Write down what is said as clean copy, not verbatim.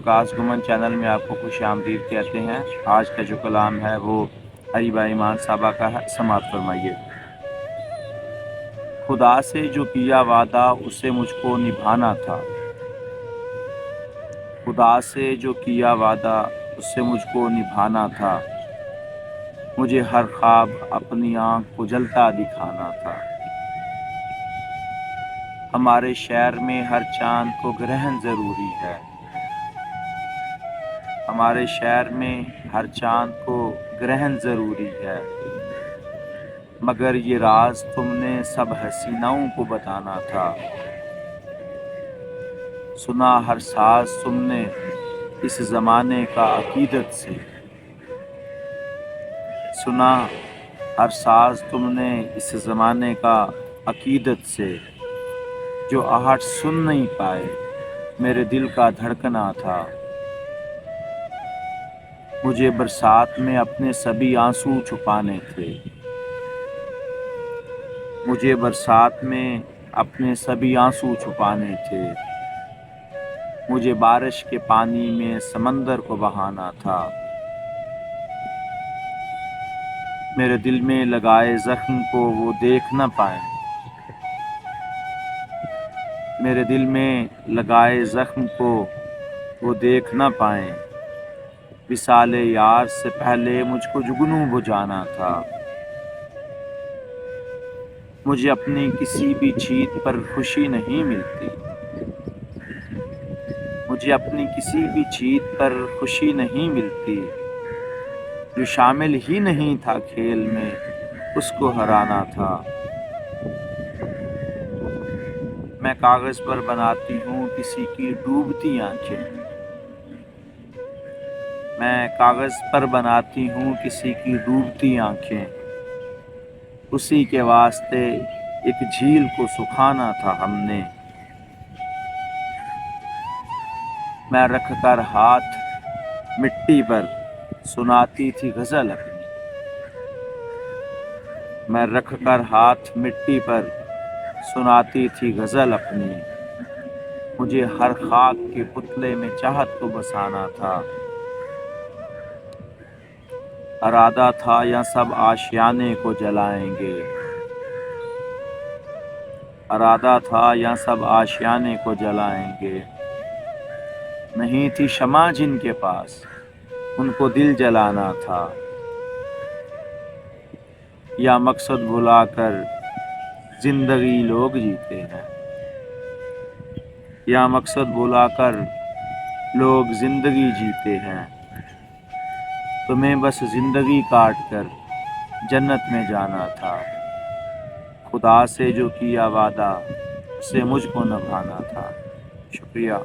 Waqas गुमन channel में आपको खुश आमदीद कहते हैं। आज का जो कलाम है वो अरीबा ईमान साहबा का है, समाअत फरमाइए। खुदा से जो किया वादा उसे मुझको निभाना था। खुदा से जो किया वादा उसे मुझको निभाना था। मुझे हर ख्वाब अपनी आँख को जलता दिखाना था। हमारे शहर में हर चांद को ग्रहण ज़रूरी है। हमारे शहर में हर चांद को ग्रहण ज़रूरी है। मगर ये राज तुमने सब हसीनाओं को बताना था। सुना हर साज तुमने इस ज़माने का अकीदत से। सुना हर साज तुमने इस ज़माने का अकीदत से। जो आहट सुन नहीं पाए मेरे दिल का धड़कना था। मुझे बरसात में अपने सभी आंसू छुपाने थे। मुझे बरसात में अपने सभी आंसू छुपाने थे। मुझे बारिश के पानी में समंदर को बहाना था। मेरे दिल में लगाए जख्म को वो देख न पाए। मेरे दिल में लगाए जख्म को वो देख न पाए। विसाले यार से पहले मुझको जुगनू बुझाना था। मुझे अपनी किसी भी जीत पर खुशी नहीं मिलती। मुझे अपनी किसी भी जीत पर खुशी नहीं मिलती। जो शामिल ही नहीं था खेल में उसको हराना था। मैं कागज़ पर बनाती हूँ किसी की डूबती आंखें। मैं कागज़ पर बनाती हूँ किसी की डूबती आंखें। उसी के वास्ते एक झील को सुखाना था हमने। मैं रख कर हाथ मिट्टी पर सुनाती थी गज़ल अपनी। मैं रख कर हाथ मिट्टी पर सुनाती थी गज़ल अपनी। मुझे हर खाक के पुतले में चाहत को बसाना था। इरादा था या सब आशियाने को जलाएंगे। इरादा था या सब आशियाने को जलाएंगे। नहीं थी शमा जिनके पास उनको दिल जलाना था। या मकसद भुलाकर जिंदगी लोग जीते हैं। या मकसद भुलाकर लोग जिंदगी जीते हैं। तुम्हें बस जिंदगी काट कर जन्नत में जाना था। खुदा से जो किया वादा उसे मुझको निभाना था। शुक्रिया।